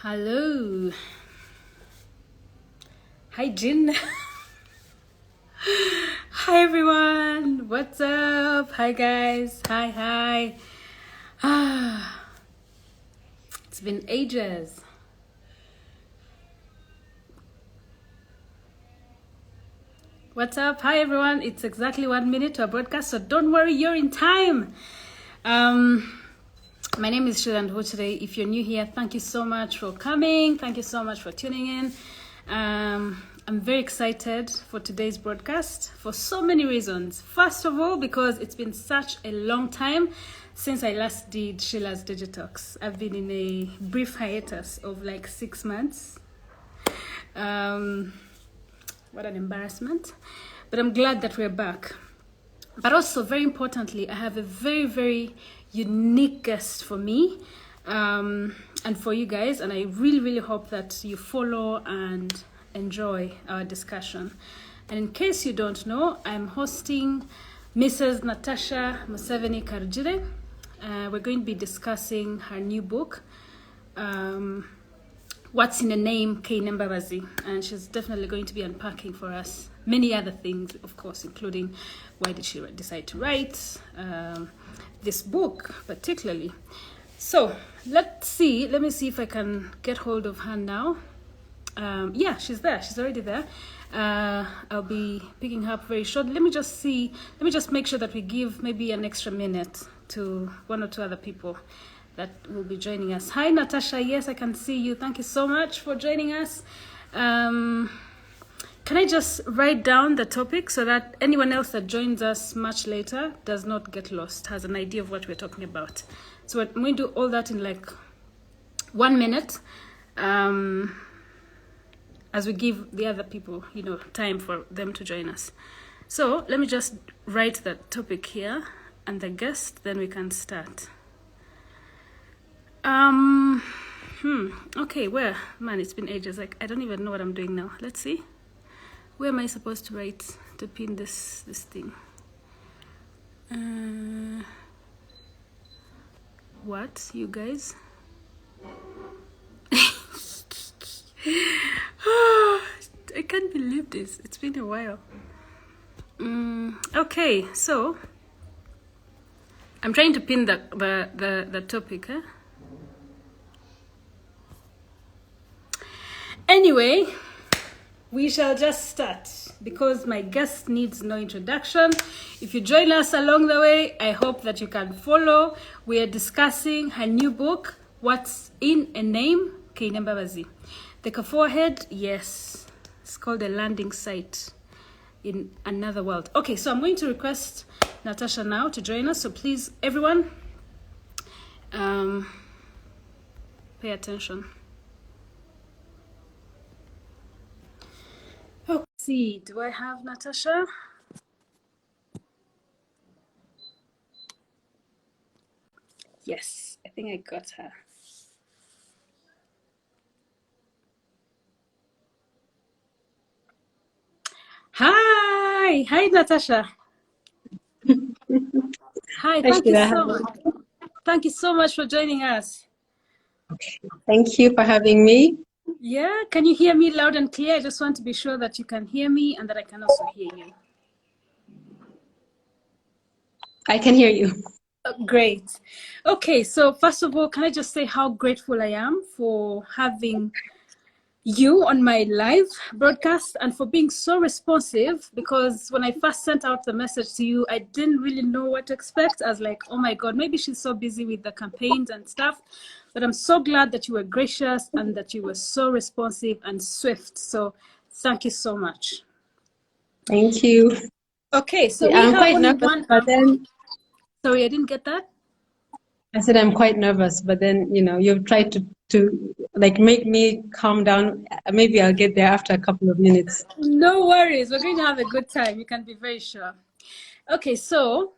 Hello. Hi, Jin. Hi, everyone. What's up? Hi, guys. Hi. It's been ages. What's up? Hi, everyone. It's exactly 1 minute to our broadcast, so don't worry, you're in time. My name is Shirandho today. If you're new here, thank you so much for coming. Thank you so much for tuning in. I'm very excited for today's broadcast for so many reasons. First of all, because it's been such a long time since I last did Sheila's Digitalks. I've been in a brief hiatus of like 6 months. What an embarrassment. But I'm glad that we're back. But also, very importantly, I have a very, very unique guest for me and for you guys. And I really, really hope that you follow and enjoy our discussion. And in case you don't know, I'm hosting Mrs. Natasha Museveni Karugire. We're going to be discussing her new book, What's in a Name, Kainembabazi, and she's definitely going to be unpacking for us many other things, of course, including why did she decide to write this book particularly. So let me see if I can get hold of her now. Yeah, she's there. She's already there. I'll be picking her up very shortly. Let me just make sure that we give maybe an extra minute to one or two other people that will be joining us. Hi, Natasha. Yes, I can see you. Thank you so much for joining us. Can I just write down the topic so that anyone else that joins us much later does not get lost, has an idea of what we're talking about? So I'm going to do all that in like 1 minute, as we give the other people, time for them to join us. So let me just write the topic here and the guest, then we can start. Okay, where? Man, it's been ages. Like, I don't even know what I'm doing now. Let's see. Where am I supposed to write to pin this thing? What, you guys? I can't believe this. It's been a while. Okay, so I'm trying to pin the topic. Anyway, we shall just start because my guest needs no introduction. If you join us along the way, I hope that you can follow. We are discussing her new book, What's in a Name, Kainembabazi. Take a forehead, yes. It's called A Landing Site in Another World. Okay, so I'm going to request Natasha now to join us. So please, everyone, pay attention. Let's see, do I have Natasha? Yes, I think I got her. Hi, Natasha. Hi, thank you so much. Thank you so much for joining us. Okay, thank you for having me. Yeah, can you hear me loud and clear? I just want to be sure that you can hear me and that I can also hear you. I can hear you. Great. Okay, so first of all, can I just say how grateful I am for having you on my live broadcast and for being so responsive, because when I first sent out the message to you, I didn't really know what to expect. I was like, oh my God, maybe she's so busy with the campaigns and stuff. But I'm so glad that you were gracious and that you were so responsive and swift. So thank you so much. Thank you. Okay, so I'm quite nervous, but then... Sorry, I didn't get that. I said I'm quite nervous, but then, you've tried to like make me calm down. Maybe I'll get there after a couple of minutes. No worries. We're going to have a good time. You can be very sure. Okay, so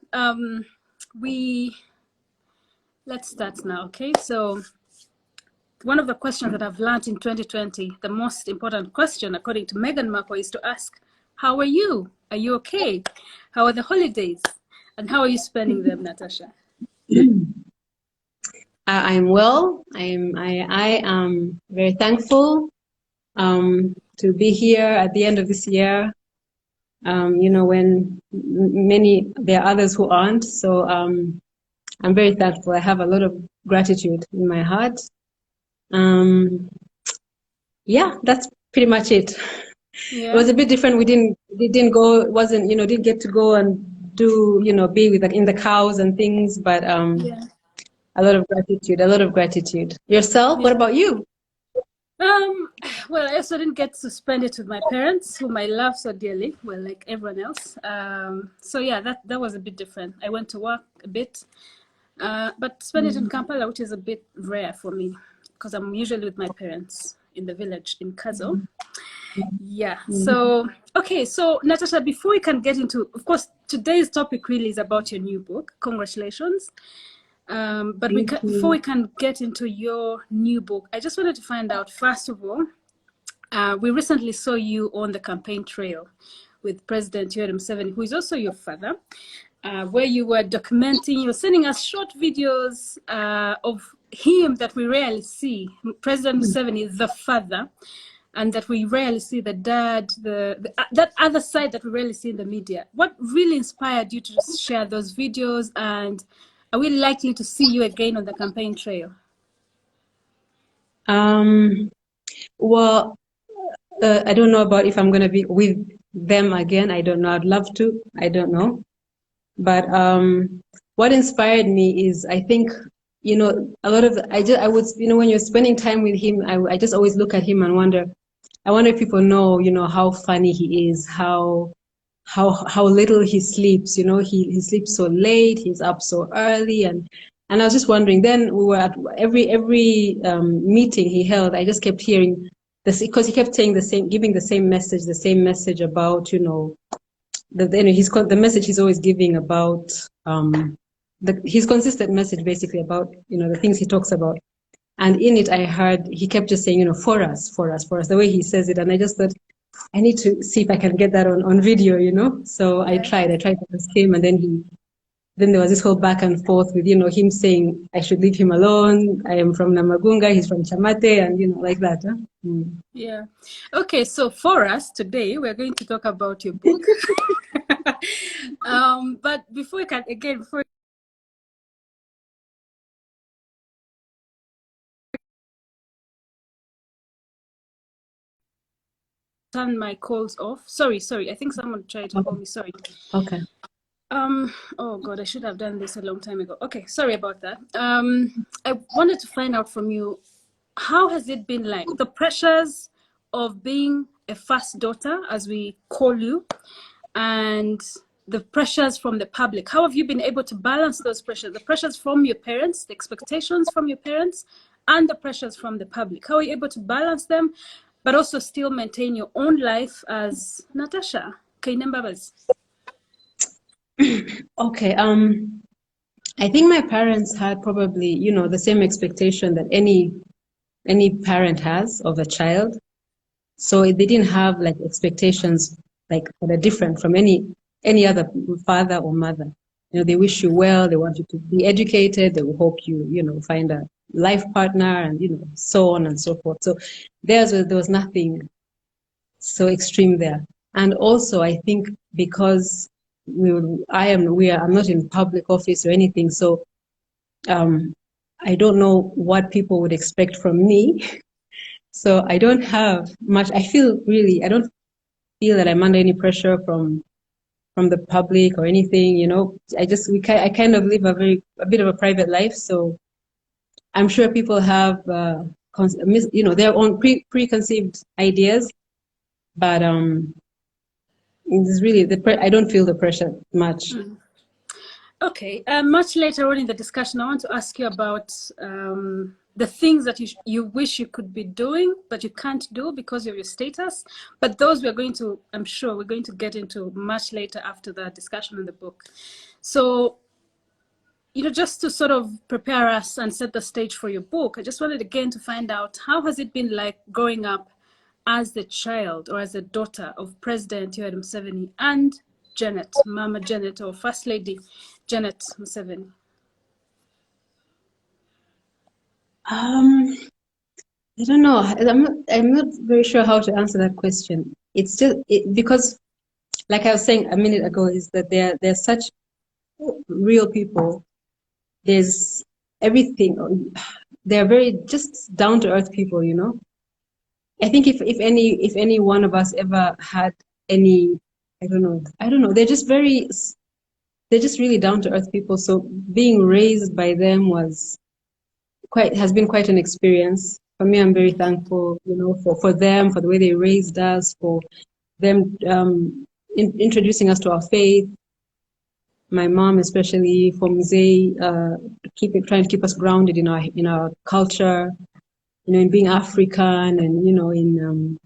let's start now, okay? So one of the questions that I've learned in 2020, the most important question, according to Meghan Markle, is to ask, how are you? Are you okay? How are the holidays? And how are you spending them, Natasha? I'm well. I am very thankful to be here at the end of this year. When there are others who aren't. So I'm very thankful. I have a lot of gratitude in my heart. Yeah, that's pretty much it. Yeah. It was a bit different. We didn't go, wasn't, didn't get to go and do, be with in the cows and things, but Yeah. a lot of gratitude. Yourself, what Yeah. about you? Well, I also didn't get to spend it with my parents, whom I love so dearly, well, like everyone else. So yeah, that was a bit different. I went to work a bit, but spent it in Kampala, which is a bit rare for me because I'm usually with my parents in the village in Kazo. Yeah. So, okay. So, Natasha, before we can get into, of course, today's topic really is about your new book. Congratulations. But before we can get into your new book, I just wanted to find out, first of all, we recently saw you on the campaign trail with President Yoweri Museveni, who is also your father, where you were documenting, you were sending us short videos of him that we rarely see. President Museveni is the father, and that we rarely see the dad, that other side that we rarely see in the media. What really inspired you to share those videos, and are we likely to see you again on the campaign trail? Well, I don't know about if I'm going to be with them again. I don't know. I'd love to. I don't know. But what inspired me is, I think, a lot of I would, when you're spending time with him, I just always look at him and wonder. I wonder if people know, how funny he is, how little he sleeps. He sleeps so late. He's up so early, and I was just wondering. Then we were at every meeting he held. I just kept hearing this, because he kept saying giving the same message about, the message he's always giving about his consistent message, basically, about the things he talks about. And in it, I heard he kept just saying, for us, the way he says it. And I just thought, I need to see if I can get that on video, So Yeah. I tried to ask him, and then there was this whole back and forth with, him saying I should leave him alone. I am from Namagunga, he's from Chamate, and, like that. Huh? Yeah. Okay, so for us today, we're going to talk about your book. But before turn my calls off. Sorry. I think someone tried to call me. Sorry. Okay. Oh God, I should have done this a long time ago. Okay, sorry about that. I wanted to find out from you, how has it been like, the pressures of being a first daughter, as we call you, and the pressures from the public? How have you been able to balance those pressures, the pressures from your parents, the expectations from your parents, and the pressures from the public? How are you able to balance them, but also still maintain your own life as Natasha Kainembabas? Okay. I think my parents had probably, the same expectation that any parent has of a child. So they didn't have like expectations like that are different from any other father or mother. They wish you well. They want you to be educated. They will hope you, find a life partner, and so on and so forth. So there was nothing so extreme there. And also, I think because I'm not in public office or anything, so I don't know what people would expect from me. So I don't have much. I don't feel that I'm under any pressure from the public or anything. I kind of live a bit of a private life. So I'm sure people have their own preconceived ideas, but it's really I don't feel the pressure much. Okay, much later on in the discussion, I want to ask you about the things that you wish you could be doing, but you can't do because of your status. But those I'm sure we're going to get into much later after the discussion on the book. So, just to sort of prepare us and set the stage for your book, I just wanted again to find out, how has it been like growing up as the child or as a daughter of President Yoweri Museveni and Janet, Mama Janet, or First Lady Janet Museveni? Um, I don't know. I'm not very sure how to answer that question. It's just because, like I was saying a minute ago, is that they're such real people. There's everything. They're very just down to earth people, you know. I think if any one of us ever had any, I don't know. They're just really down to earth people. So being raised by them has been quite an experience. For me, I'm very thankful, for them, for the way they raised us, for them introducing us to our faith. My mom, especially, for Mzee, trying to keep us grounded in our culture, in being African, and in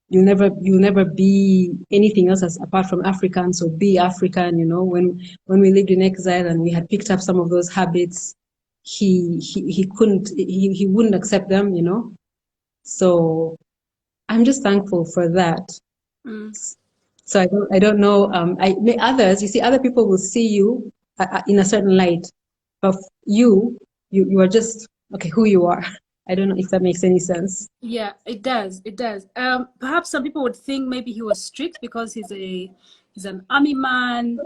you'll never be anything else apart from African. So be African. When we lived in exile and we had picked up some of those habits, he wouldn't accept them. So I'm just thankful for that. So I don't know. Others, you see, other people will see you in a certain light, but you are just okay who you are. I don't know if that makes any sense. Yeah, it does. It does. Perhaps some people would think maybe he was strict because he's an army man.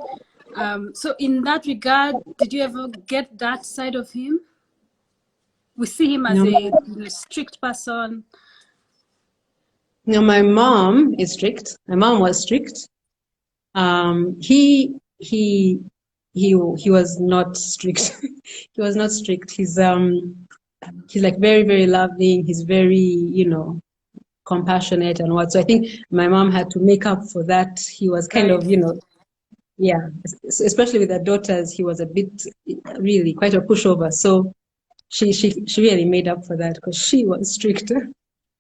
So in that regard, did you ever get that side of him? We see him as No, a strict person. no, my mom is strict. My mom was strict. He was not strict. He was not strict. He's like very, very loving. He's very, compassionate and what. So I think my mom had to make up for that. He was kind Right. of, yeah, especially with her daughters, he was a bit, really quite a pushover. So she really made up for that because she was strict. So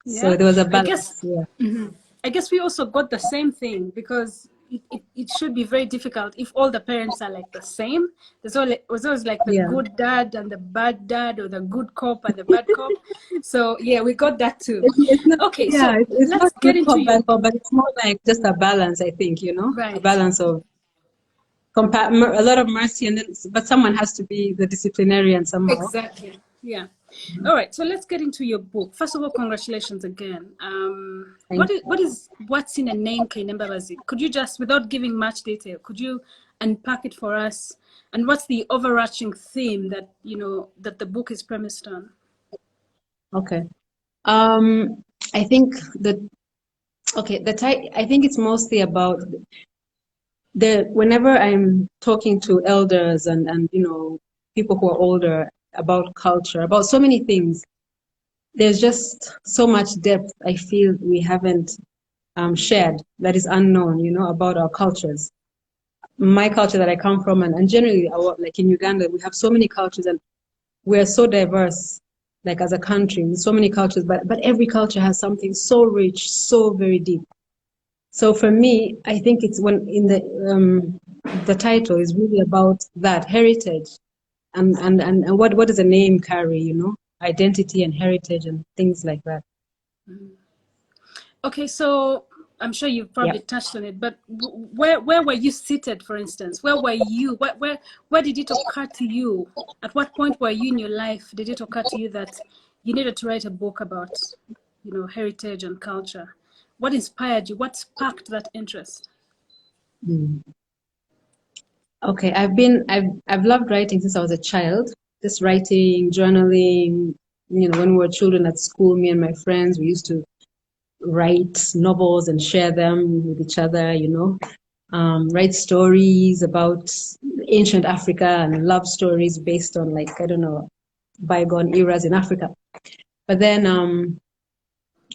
Yeah. there was a I guess. balance. Yeah. I guess we also got the same thing because it should be very difficult if all the parents are like the same. Was always like the Yeah. good dad and the bad dad, or the good cop and the bad cop. So yeah, we got that too. It's not, Okay, yeah, so it's let's not get good into cop, your bad cop, book. but it's more like just a balance, I think, a Right. balance of a lot of mercy, but someone has to be the disciplinarian somehow. Exactly. Yeah. All right. So let's get into your book. First of all, congratulations again. Thank What's in a name, Kainembabazi? Could you just, without giving much detail, could you unpack it for us? And what's the overarching theme that that the book is premised on? Okay. I think I think it's mostly about whenever I'm talking to elders and people who are older about culture, about so many things, there's just so much depth I feel we haven't shared that is unknown, about our cultures. My culture that I come from, and generally, like in Uganda, we have so many cultures and we're so diverse, like as a country, so many cultures, but every culture has something so rich, so very deep. So for me, I think it's when in the title is really about that heritage and what does a name carry, identity and heritage and things like that. Okay, so I'm sure you've Yeah. probably touched on it, but where were you seated, for instance? Where were you? Where did it occur to you? At what point were you in your life? Did it occur to you that you needed to write a book about, heritage and culture? What inspired you? What sparked that interest? Mm. Okay, I've loved writing since I was a child. Just writing, journaling. When we were children at school, me and my friends, we used to write novels and share them with each other, write stories about ancient Africa and love stories based on, like, I don't know, bygone eras in Africa. But then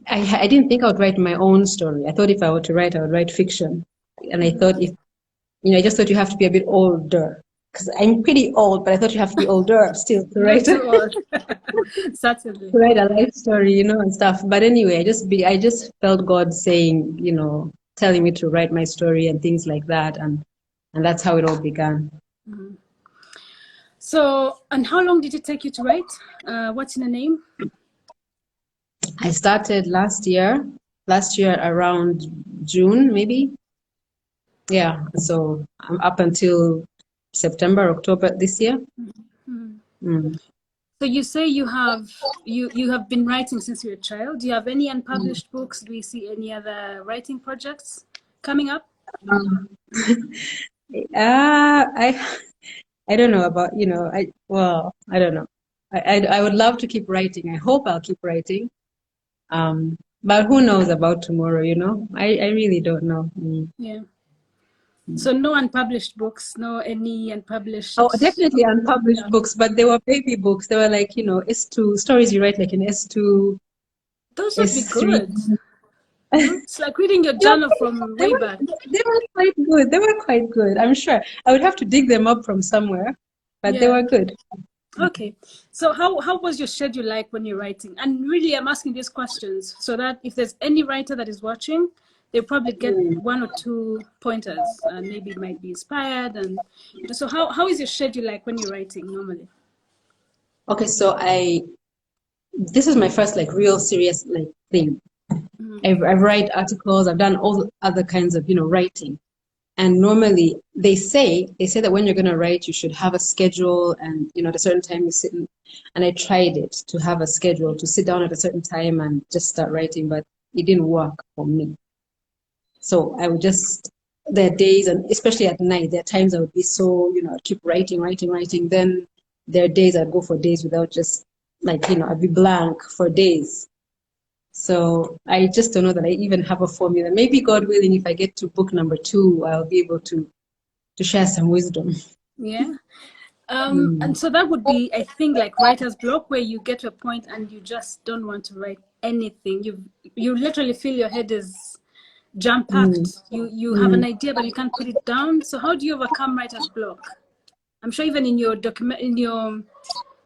I didn't think I would write my own story. I thought if I were to write, I would write fiction. And I thought I just thought you have to be a bit older. Because I'm pretty old, but I thought you have to be older still to Not write. too old. Certainly. To write a life story, and stuff. But anyway, I just felt God saying, telling me to write my story and things like that, and that's how it all began. So, and how long did it take you to write? What's in a name? I started last year around June, maybe. Yeah, so I'm up until September, October this year. Mm. Mm. So So you say you have been writing since you were a child. Do you have any unpublished books? Do you see any other writing projects coming up? Um, I don't know about, I don't know. I would love to keep writing. I hope I'll keep writing. But who knows about tomorrow, I really don't know. Yeah. So no unpublished books, no any unpublished. Oh, definitely unpublished books, but they were baby books. They were like, S2 stories you write like in S2, Those would be S3. good. It's like reading your journal from way back. They were quite good. They were quite good. I'm sure I would have to dig them up from somewhere, but they Yeah. were good. Okay. So how was your schedule like when you're writing? And really, I'm asking these questions so that if there's any writer that is watching, they'll probably get one or two pointers and maybe might be inspired. And so how is your schedule like when you're writing normally? Okay, so this is my first like real serious like thing. I write articles. I've done all other kinds of writing, and normally they say that when you're gonna write, you should have a schedule, and at a certain time you sit and I tried it to have a schedule to sit down at a certain time and just start writing, but it didn't work for me. So I would there are days, and especially at night, there are times I would be so I'd keep writing. Then there are days I'd go for days without just I'd be blank for days. So I just don't know that I even have a formula. Maybe God willing, if I get to book number 2, I'll be able to share some wisdom. Yeah. And so that would be, I think, like writer's block, where you get to a point and you just don't want to write anything. You literally feel your head is jam-packed. You have an idea, but you can't put it down. So how do you overcome writer's block? I'm sure even in your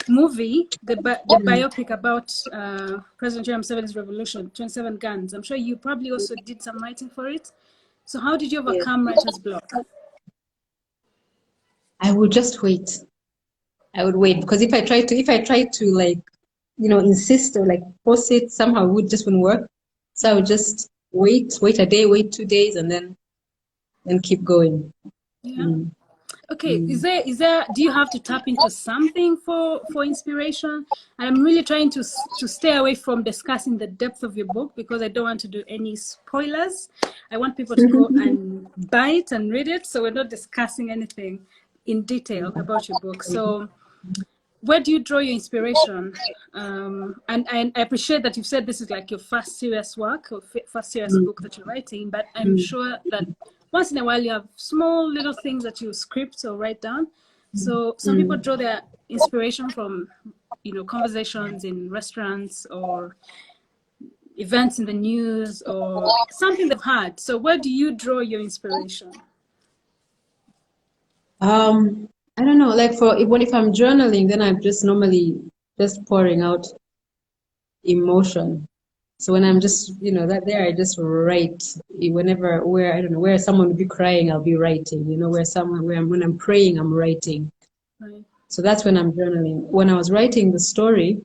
movie, the biopic about President Yoweri Museveni's revolution, 27 Guns, I'm sure you probably also did some writing for it. So how did you overcome writer's block? I would just wait. I would wait, because if I try to insist or force it, somehow it would just wouldn't work. So I would just wait a day, wait 2 days, and then keep going. Yeah. Okay, is there do you have to tap into something for inspiration? I'm really trying to stay away from discussing the depth of your book, because I don't want to do any spoilers. I want people to go and buy it and read it, so we're not discussing anything in detail about your book. So where do you draw your inspiration? And I appreciate that you've said this is like your first serious work, or first serious book that you're writing, but I'm sure that once in a while you have small little things that you script or write down. So some people draw their inspiration from, conversations in restaurants or events in the news or something they've had. So where do you draw your inspiration? I don't know, if I'm journaling, then I'm just normally just pouring out emotion. So when I'm just, I just write. Where someone would be crying, I'll be writing. When I'm praying, I'm writing. Right. So that's when I'm journaling. When I was writing the story,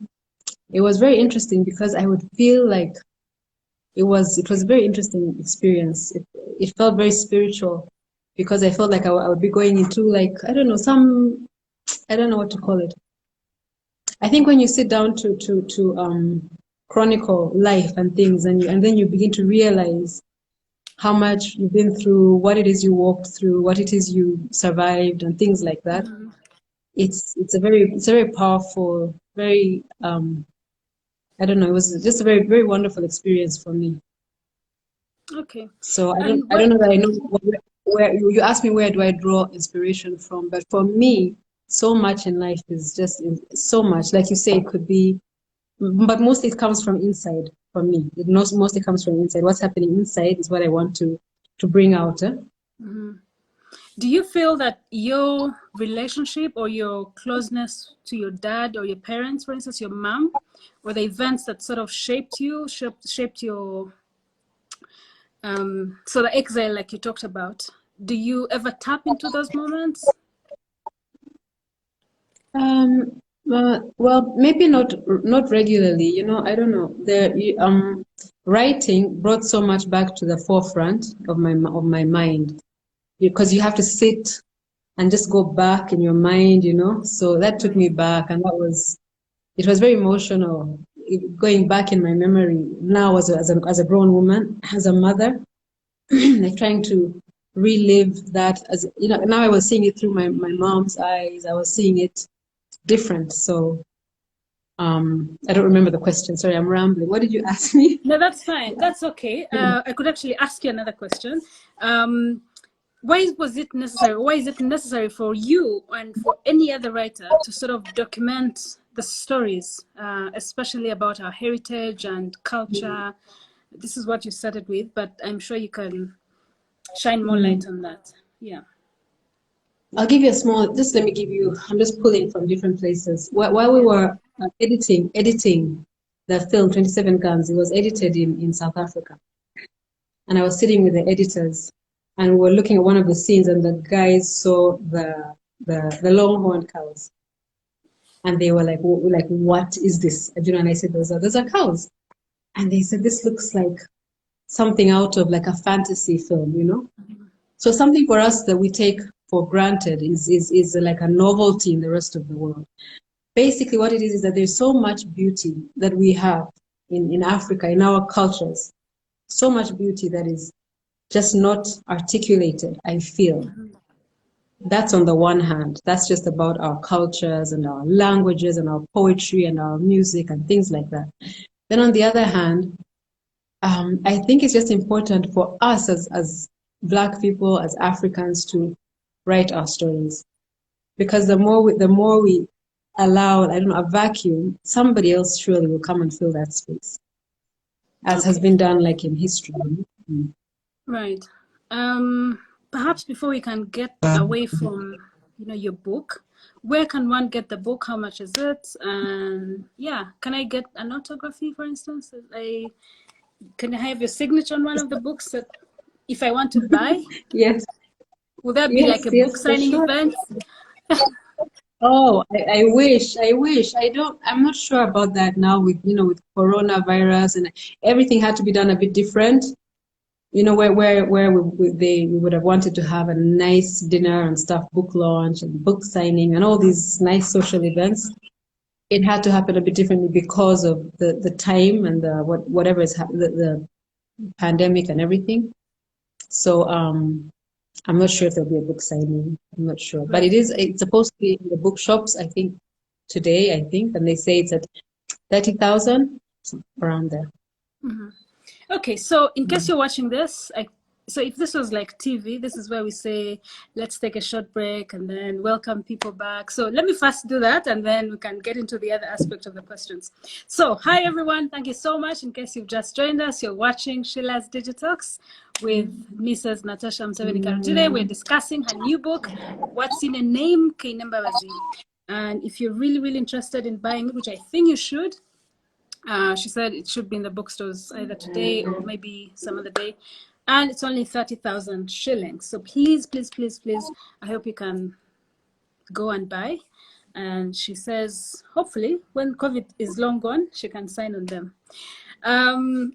it was very interesting, because I would feel like it was a very interesting experience. It felt very spiritual, because I felt like I would be going into I don't know what to call it. I think when you sit down to chronicle life and things, and then you begin to realize how much you've been through, what it is you walked through, what it is you survived, and things like that. It's a very powerful, very I don't know, it was just a very, very wonderful experience for me. Okay. So I don't know that I know where you ask me, where do I draw inspiration from? But for me, so much in life is just so much. Like you say, it could be, but mostly it comes from inside. For me, it mostly comes from inside. What's happening inside is what I want to bring out. Do you feel that your relationship or your closeness to your dad or your parents, for instance, your mom, or the events that sort of shaped your so the exile, like you talked about, do you ever tap into those moments? Well, maybe not regularly. I don't know. Writing brought so much back to the forefront of my mind, because you have to sit and just go back in your mind. So that took me back, and that was it was very emotional. Going back in my memory now as a grown woman, as a mother, like trying to relive that, as you know, now I was seeing it through my mom's eyes. I was seeing it different. So I don't remember the question. Sorry, I'm rambling. What did you ask me? No, that's fine. That's okay. I could actually ask you another question. Why was it necessary? Why is it necessary for you and for any other writer to sort of document the stories, especially about our heritage and culture? This is what you started with, but I'm sure you can shine more light on that. Yeah. I'll give you a small, just let me give you, I'm just pulling from different places. While we were editing the film 27 Guns, it was edited in South Africa. And I was sitting with the editors and we were looking at one of the scenes and the guys saw the longhorn cows. And they were like, what is this? And I said, those are cows. And they said, this looks like something out of like a fantasy film, you know? So something for us that we take for granted is like a novelty in the rest of the world. Basically what it is that there's so much beauty that we have in Africa, in our cultures, so much beauty that is just not articulated, I feel. That's on the one hand. That's just about our cultures and our languages and our poetry and our music and things like that. Then on the other hand, I think it's just important for us as Black people, as Africans, to write our stories. Because the more we allow, I don't know, a vacuum, somebody else surely will come and fill that space, as has been done like in history. Right. Perhaps before we can get away from, your book, where can one get the book? How much is it? And can I get an autography, for instance? Can I have your signature on one of the books that if I want to buy? Yes. Would that be like a book signing event? Oh, I wish. I'm not sure about that now with coronavirus and everything had to be done a bit different. Where we would have wanted to have a nice dinner and stuff, book launch and book signing and all these nice social events. It had to happen a bit differently because of the time and whatever is the pandemic and everything. So I'm not sure if there'll be a book signing. I'm not sure, but it's supposed to be in the bookshops. I think today, and they say it's at 30,000 around there. Mm-hmm. Okay, so in case you're watching this, so if this was like TV, this is where we say, let's take a short break and then welcome people back. So let me first do that and then we can get into the other aspect of the questions. So hi everyone, thank you so much. In case you've just joined us, you're watching Sheila's Digitalks with Mrs. Natasha Museveni Karugire. We're discussing her new book, What's in a Name, Kainembabazi. And if you're really, really interested in buying it, which I think you should, she said it should be in the bookstores either today or maybe some other day. And it's only 30,000 shillings. So please, please, please, please, I hope you can go and buy. And she says, hopefully, when COVID is long gone, she can sign on them.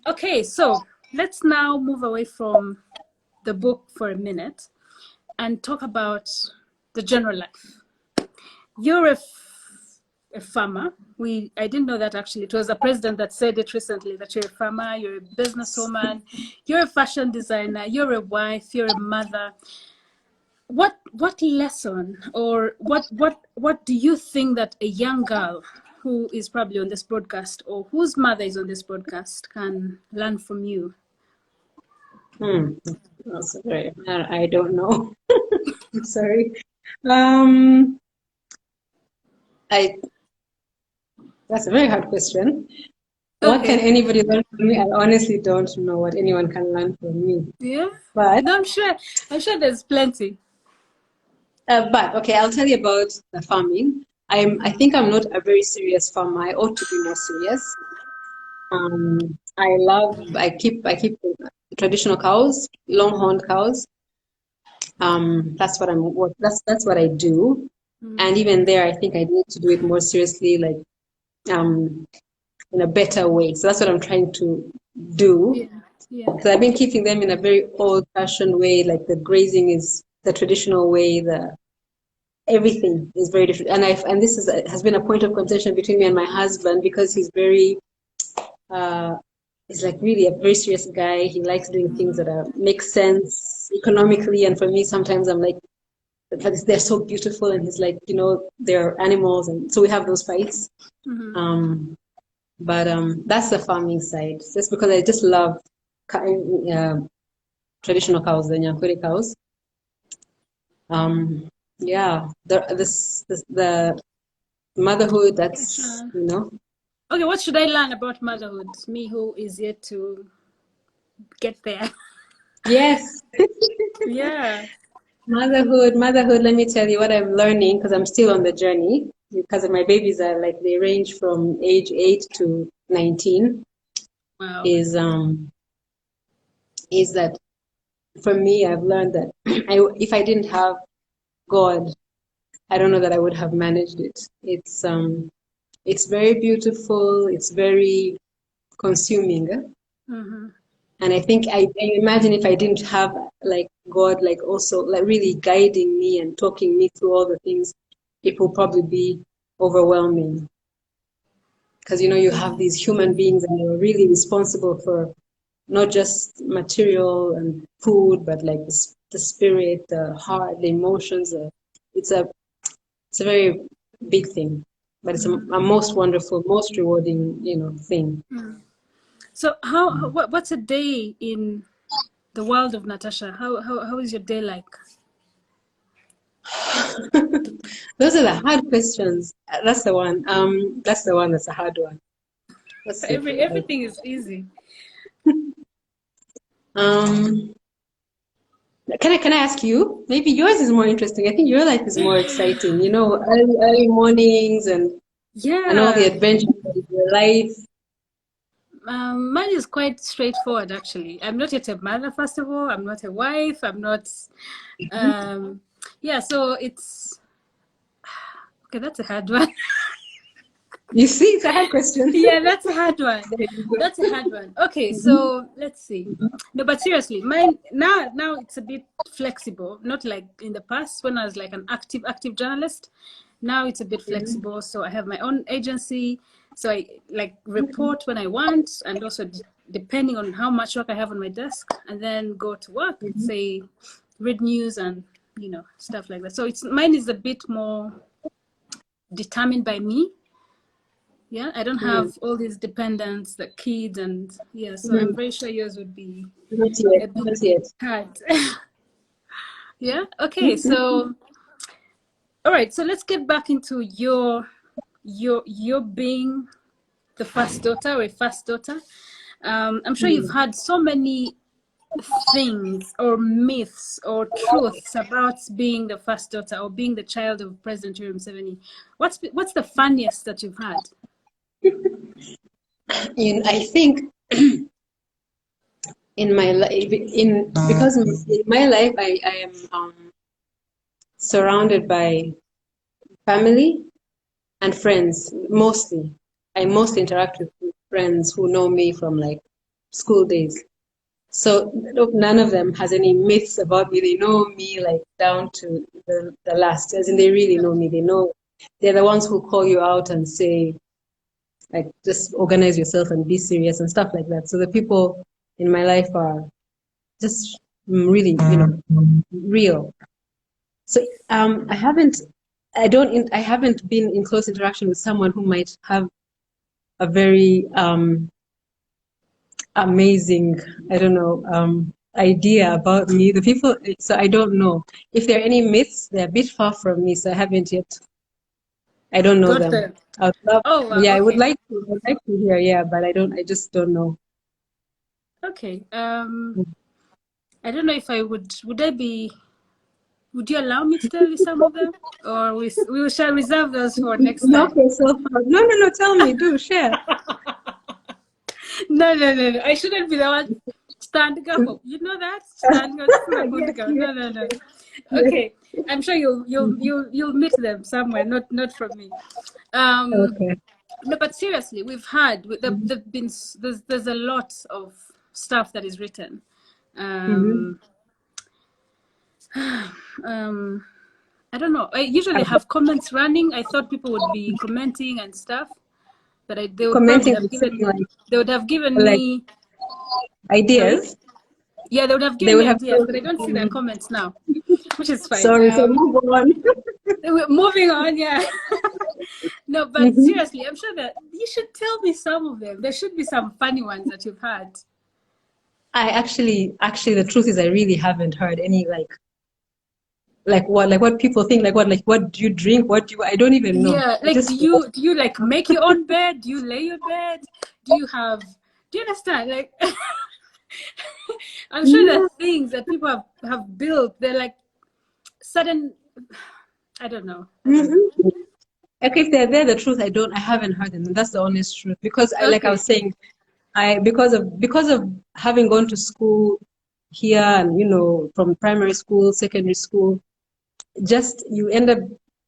Okay, so let's now move away from the book for a minute and talk about the general life. You're a farmer. I didn't know that actually. It was the president that said it recently, that you're a farmer, you're a businesswoman, you're a fashion designer, you're a wife, you're a mother. What lesson or what do you think that a young girl who is probably on this broadcast or whose mother is on this broadcast can learn from you? That's very, I don't know. I'm sorry. That's a very hard question. Okay. What can anybody learn from me? I honestly don't know what anyone can learn from me. Yeah, but no, I'm sure there's plenty. But okay, I'll tell you about the farming. I think I'm not a very serious farmer. I ought to be more serious. I keep traditional cows, longhorn cows. That's what I do. And even there, I think I need to do it more seriously, like in a better way. So that's what I'm trying to do. Yeah. So I've been keeping them in a very old-fashioned way, like the grazing is the traditional way. everything is very different. And this has been a point of contention between me and my husband, because he's very he's like really a very serious guy. He likes doing things that make sense economically, and for me sometimes I'm like, but they're so beautiful, and he's like, they're animals, and so we have those fights. But that's the farming side, just because I just love traditional cows, the Nyankore cows. Yeah, the motherhood, that's, Okay, what should I learn about motherhood? Me who is yet to get there. Yes. Yeah. Motherhood, let me tell you what I'm learning, because I'm still on the journey, because my babies are like, they range from age 8 to 19. Wow. Is that for me, I've learned that if I didn't have God, I don't know that I would have managed it. It's very beautiful. It's very consuming. And I think I imagine if I didn't have like God, like also like really guiding me and talking me through all the things, it will probably be overwhelming. Because you have these human beings, and you're really responsible for not just material and food, but like the spirit, the heart, the emotions. It's a very big thing, but it's a most wonderful, most rewarding, thing. So what's a day in the world of Natasha? How is your day like? Those are the hard questions. That's the one. That's the one that's a hard one. Everything is easy. Can I ask you? Maybe yours is more interesting. I think your life is more exciting. Early mornings and all the adventures of your life. Mine is quite straightforward, actually. I'm not yet a mother, first of all. I'm not a wife. I'm not. Yeah, so it's okay. That's a hard one. You see, it's a hard question. Yeah, that's a hard one. That's a hard one. Okay, so let's see. No, but seriously, mine now it's a bit flexible. Not like in the past when I was like an active journalist. Now it's a bit flexible. So I have my own agency. So I like report when I want, and also depending on how much work I have on my desk, and then go to work, say read news and stuff like that. So mine is a bit more determined by me. Yeah, I don't have all these dependents, the kids, and so I'm very sure yours would be not yet. hard. Yeah. Okay. So, all right. So let's get back into your being the first daughter or a first daughter. I'm sure you've had so many things or myths or truths about being the first daughter or being the child of President Yoweri Museveni. What's the funniest that you've had? I think in my life, because in my life, I am surrounded by family and friends. Mostly, I mostly interact with friends who know me from like school days. So none of them has any myths about me. They know me like down to the last, as in they really know me. They're the ones who call you out and say, like, just organize yourself and be serious and stuff like that. So the people in my life are just really, real. So I haven't been in close interaction with someone who might have a very amazing, I don't know, idea about me. The people, so I don't know if there are any myths. They're a bit far from me, so I haven't yet. I don't know them. I would love, wow, yeah, okay. I would like to hear, yeah, but I just don't know. Okay. I don't know if I would you allow me to tell you some of them, or we shall reserve those for next time? Okay, so no, tell me, do share. No. I shouldn't be the one standing up. You know that standing up. No. Okay, I'm sure you'll meet them somewhere. Not from me. Okay. No, but seriously, there's a lot of stuff that is written. I don't know. I usually have comments running. I thought people would be commenting and stuff, but they would probably Commenting have and saying given. They would have given like me. Sorry. ideas. Yeah, they would have They given would me have ideas, told but I don't see their you, comments now, which is fine. sorry, so move on. We're moving on. Yeah. No, but Mhm. seriously, I'm sure that you should tell me some of them. There should be some funny ones that you've had. I actually, the truth is, I really haven't heard any like what people think, what do you drink? What do you? I don't even know. Yeah, I like just do you like make your own bed? Do you lay your bed? Do you have do you understand? Like I'm sure there no. are things that people have built. They're like sudden I don't know. I don't know. Mhm. Okay, if they're there, the truth, I haven't heard them. That's the honest truth. Because like I Okay. was saying, because of having gone to school here, and from primary school, secondary school, just you end up,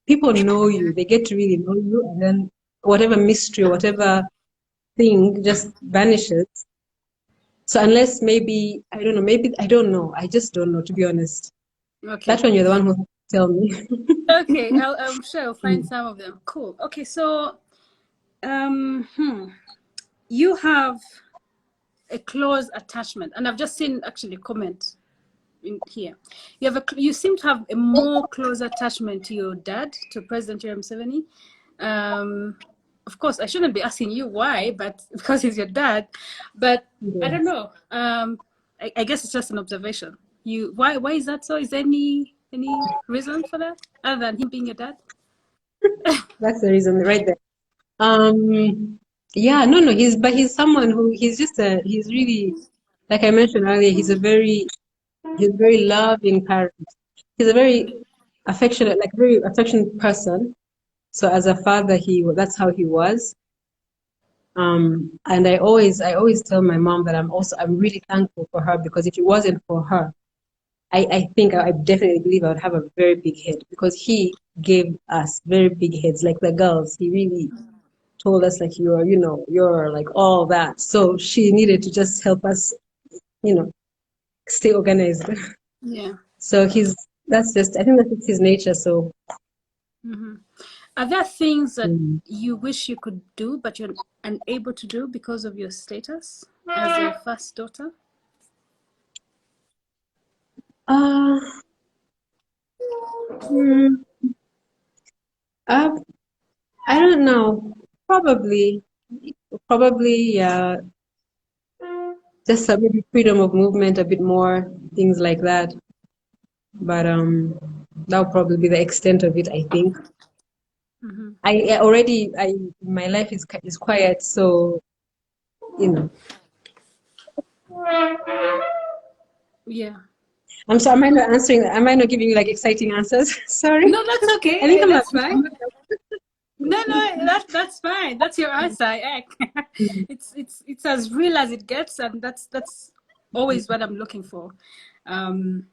people know you, they get to really know you, and then whatever mystery or whatever thing just vanishes. So unless maybe, I don't know, maybe, I don't know, I just don't know, to be honest. That Okay. one, you're the one who has to tell me. Okay. I'm sure I'll find Mm. some of them. Cool. Okay, so um hmm, you have a close attachment, and I've just seen actually a comment in here. You seem to have a more close attachment to your dad, to President Yoweri Museveni. Of course, I shouldn't be asking you why, but because he's your dad. But I don't Yes. know. I guess it's just an observation. Why is that so? Is there any reason for that other than him being your dad? That's the reason right there. Yeah, no, no, he's someone who, he's really, like I mentioned earlier, he's very loving parent. He's a very affectionate person. So as a father, that's how he was. And I always tell my mom that I'm really thankful for her, because if it wasn't for her, I think I definitely believe I would have a very big head, because he gave us very big heads, like the girls. He really told us, like, you're like all that. So she needed to just help us, you know, stay organized. Yeah. So I think that's just his nature. So Hmm. Are there things that mm. you wish you could do but you're unable to do because of your status as a first daughter? uh, mm, uh, I don't know. Probably, yeah. Just a maybe freedom of movement, a bit more things like that. But that would probably be the extent of it, I think. Hmm. My life is quiet, so you know. Yeah. I'm sorry, am I not answering? Am I not giving you like exciting answers? Sorry. No, that's I think okay. I'm not. That's fine. No, that's fine. That's your answer. It's as real as it gets, and that's always what I'm looking for. Um,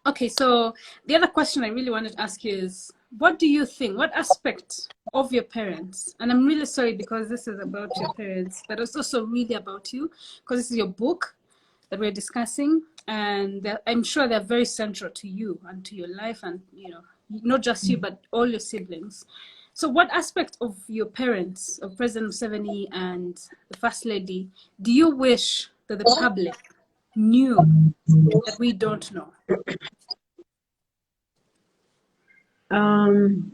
okay, so the other question I really wanted to ask you is, what do you think? What aspect of your parents? And I'm really sorry because this is about your parents, but it's also really about you because this is your book that we're discussing, and I'm sure they're very central to you and to your life, and not just you, but all your siblings. So, what aspect of your parents, of President Museveni and the First Lady, do you wish that the public knew that we don't know? Um,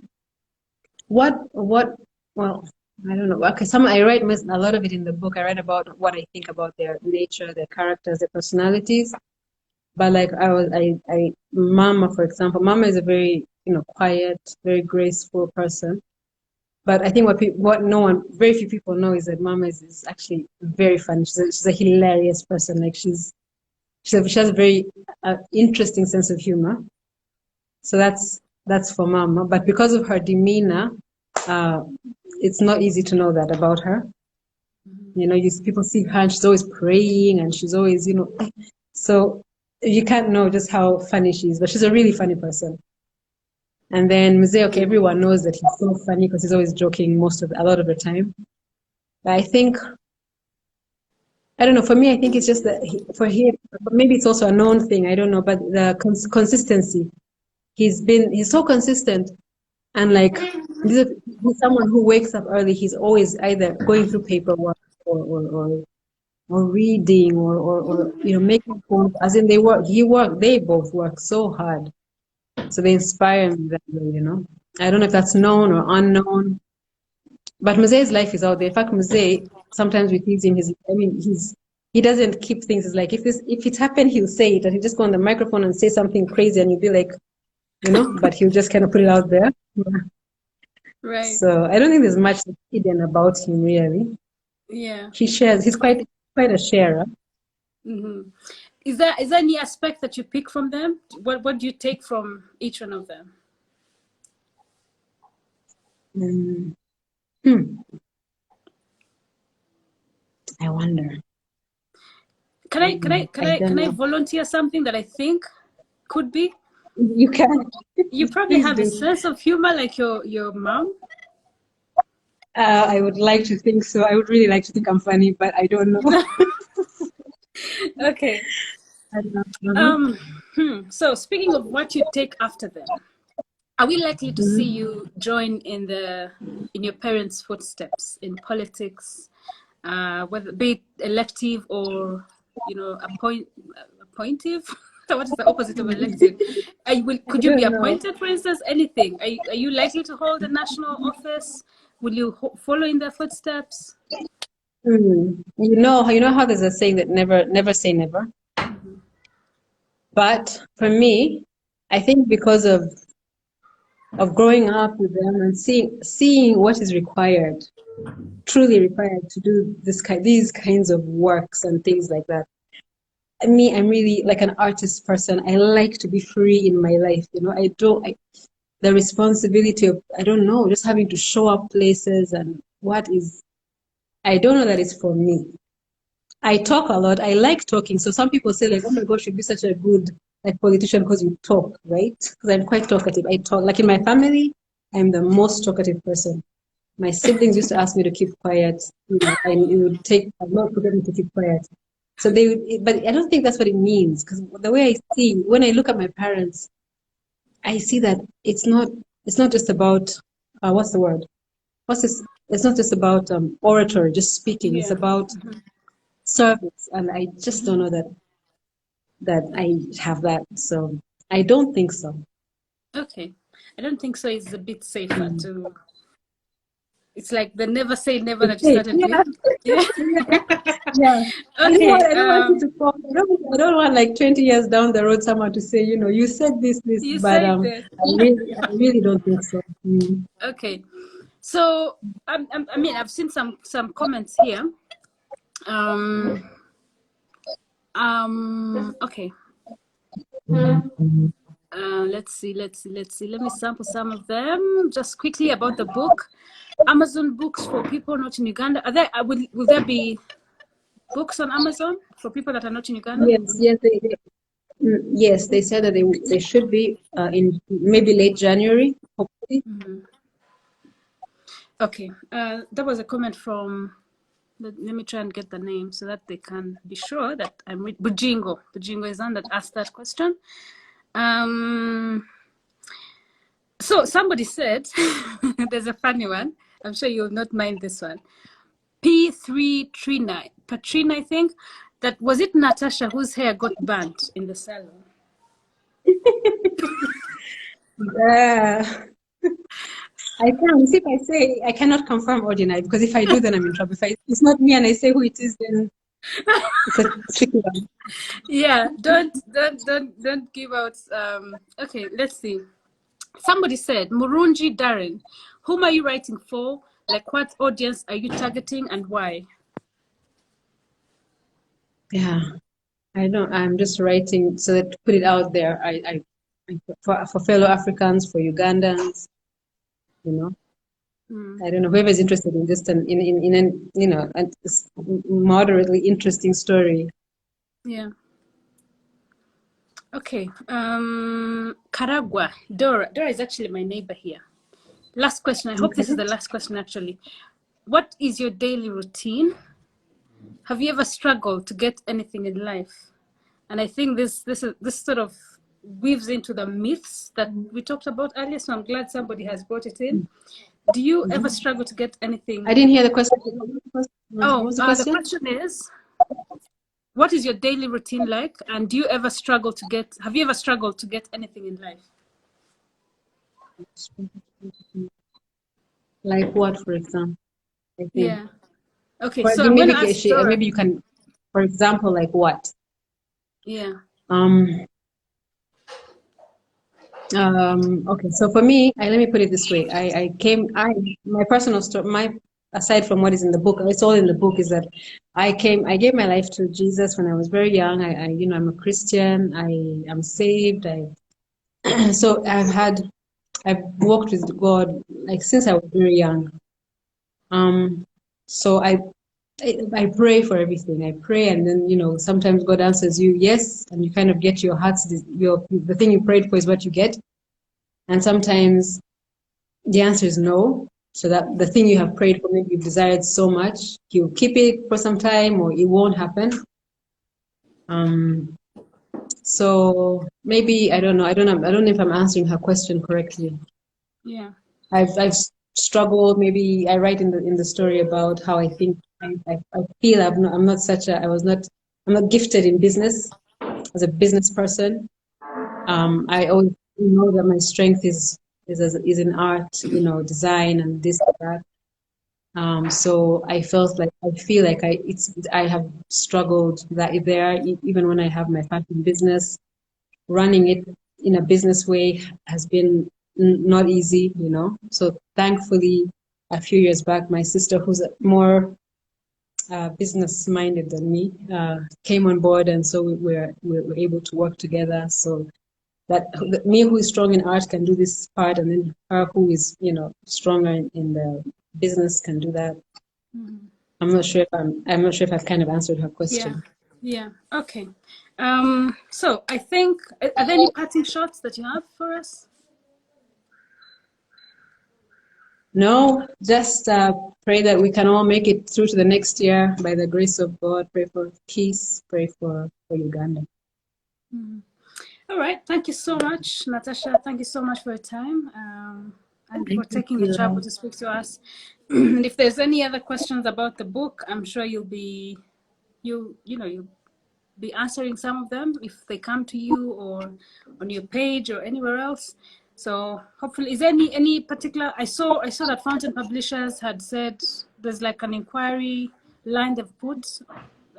what? Well, I don't know. Okay, I write a lot of it in the book. I write about what I think about their nature, their characters, their personalities. But like Mama, for example, Mama is a very, quiet, very graceful person. But I think very few people know is that Mama is actually very funny. She's a hilarious person. Like she has a very interesting sense of humor. So that's for Mama. But because of her demeanor, uh, it's not easy to know that about her. People see her and she's always praying and she's always, so you can't know just how funny she is, but she's a really funny person. And then Mzee, okay, everyone knows that he's so funny because he's always joking a lot of the time. But I think, I don't know, for me, I think it's just that for him, maybe it's also a known thing, I don't know, but the consistency. he's so consistent. And like, he's someone who wakes up early. He's always either going through paperwork or reading or making phones. As in, they both work so hard. So they inspire me that way. I don't know if that's known or unknown, but Muzee's life is out there. In fact, Muzee, sometimes we tease him. He doesn't keep things. It's like if it happened, he'll say it, and he'll just go on the microphone and say something crazy, and you'll be like, but he'll just kind of put it out there. Right. So I don't think there's much hidden about him, really. Yeah. He shares. He's quite a sharer. Mm-hmm. Is there any aspect that you pick from them? What do you take from each one of them? I wonder. Can I volunteer something that I think could be? You can. You probably have a sense of humor like your mom. I would like to think so. I would really like to think I'm funny, but I don't know. Okay. So speaking of what you take after them, are we likely to see you join in your parents' footsteps in politics, whether be it elective or appointive? What is the opposite of elective? Could you be appointed, for instance? Anything? Are you likely to hold a national office? Will you follow in their footsteps? You know how there's a saying that never say never. But for me, I think because of growing up with them and seeing what is required, truly required to do these kinds of works and things like that. I'm really like an artist person. I like to be free in my life. The responsibility of, I don't know, just having to show up places and I don't know that it's for me. I talk a lot. I like talking. So some people say like, oh my gosh, you'd be such a good politician because you talk, right? Because I'm quite talkative. I talk. Like in my family, I'm the most talkative person. My siblings used to ask me to keep quiet. And it would take a lot for them to keep quiet. So but I don't think that's what it means, because the way I see, when I look at my parents, I see that it's not just about, what's the word? It's not just about oratory, just speaking. Yeah. It's about service. And I just don't know that I have that. So I don't think so. Okay. I don't think so. It's a bit safer to... It's like the never say never that you started with. Yeah. Yeah. Okay. I don't want you to call. I don't want like 20 years down the road someone to say, you said this, you but said this. I really don't think so. Okay. So I've seen some comments here. Okay. Let's see. Let me sample some of them just quickly about the book. Amazon books for people not in Uganda. Will there be books on Amazon for people that are not in Uganda? Yes, they said that they should be in maybe late January, hopefully. Okay, that was a comment from. Let me try and get the name so that they can be sure that I'm with Bujingo. Bujingo is on that asked that question. So somebody said, there's a funny one. I'm sure you'll not mind this one. P3 Trina, Patrina, I think. That was it. Natasha, whose hair got burnt in the salon. I can't. If I say, I cannot confirm or deny, because if I do, then I'm in trouble. If it's not me and I say who it is, then it's a tricky one. Yeah, don't give out. Okay, let's see. Somebody said, Murunji Darren, whom are you writing for? Like, what audience are you targeting and why? Yeah, I don't. I'm just writing so that to put it out there. I for fellow Africans, for Ugandans, I don't know, whoever's interested in just in a moderately interesting story. Yeah. Okay. Karagwa. Dora is actually my neighbor here. Last question. I hope this is the last question actually. What is your daily routine? Have you ever struggled to get anything in life? And I think this sort of weaves into the myths that we talked about earlier. So I'm glad somebody has brought it in. Do you ever struggle to get anything? I didn't hear the question. Oh, What was the the question? question is, what is your daily routine like? And do you ever struggle to get, have you ever struggled to get anything in life? Like what, for example? I think. Yeah. Okay, Or so I'm going to maybe ask Dora. maybe you can, for example, like what? Yeah. Okay, so for me, let me put it this way. My personal story, aside from what is in the book, it's all in the book, is that I gave my life to Jesus when I was very young. I'm a Christian. I am saved. So I've walked with God like since I was very young. So I pray for everything. I pray, and then sometimes God answers you yes, and you kind of get your heart's the thing you prayed for is what you get, and sometimes the answer is no. So that the thing you have prayed for, maybe you've desired so much, you keep it for some time, or it won't happen. So maybe I don't know. I don't know if I'm answering her question correctly. Yeah. I've struggled. Maybe I write in the story about how I think I feel I'm not gifted in business as a business person. I always know that my strength is in art, design and this and that. So I feel like I have struggled that there, even when I have my fashion business, running it in a business way has been not easy, So thankfully, a few years back, my sister, who's more business minded than me, came on board, and so we were able to work together. So that me, who is strong in art, can do this part, and then her, who is stronger in the business, can do that. Mm-hmm. I'm not sure if I've kind of answered her question. Yeah. Okay. So I think, are there any parting shots that you have for us? No, just pray that we can all make it through to the next year by the grace of God. Pray for peace. Pray for Uganda. Mm-hmm. All right. Thank you so much, Natasha. Thank you so much for your time and for taking the trouble to speak to us. And if there's any other questions about the book, I'm sure you'll be answering some of them if they come to you or on your page or anywhere else. So hopefully, is there any particular? I saw that Fountain Publishers had said there's like an inquiry line they've put.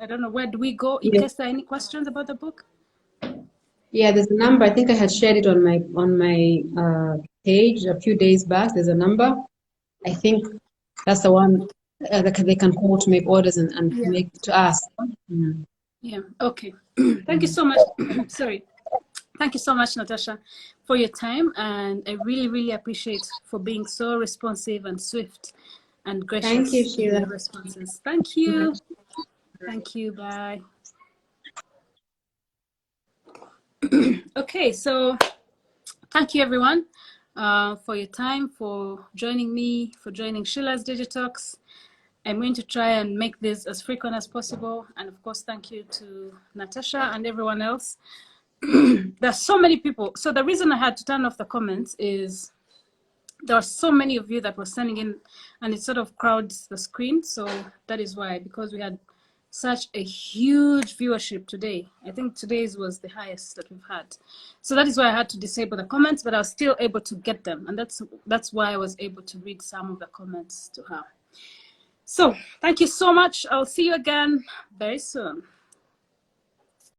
I don't know, where do we go in case there are any questions about the book? Yeah, there's a number. I think I had shared it on my page a few days back. There's a number. I think that's the one that they can call to make orders and make to ask. Mm-hmm. Yeah. Okay. Thank you so much. Sorry. Thank you so much, Natasha, for your time, and I really, really appreciate for being so responsive and swift and gracious. Thank you, Sheila. In your responses. Thank you. Thank you. Bye. Okay, so thank you everyone for your time, for joining me, for joining Sheila's Digitalks. I'm going to try and make this as frequent as possible, and of course, thank you to Natasha and everyone else. There's so many people. So the reason I had to turn off the comments is there are so many of you that were sending in, and it sort of crowds the screen. So that is why, because we had such a huge viewership today. I think today's was the highest that we've had. So that is why I had to disable the comments, but I was still able to get them. And that's why I was able to read some of the comments to her. So thank you so much. I'll see you again very soon.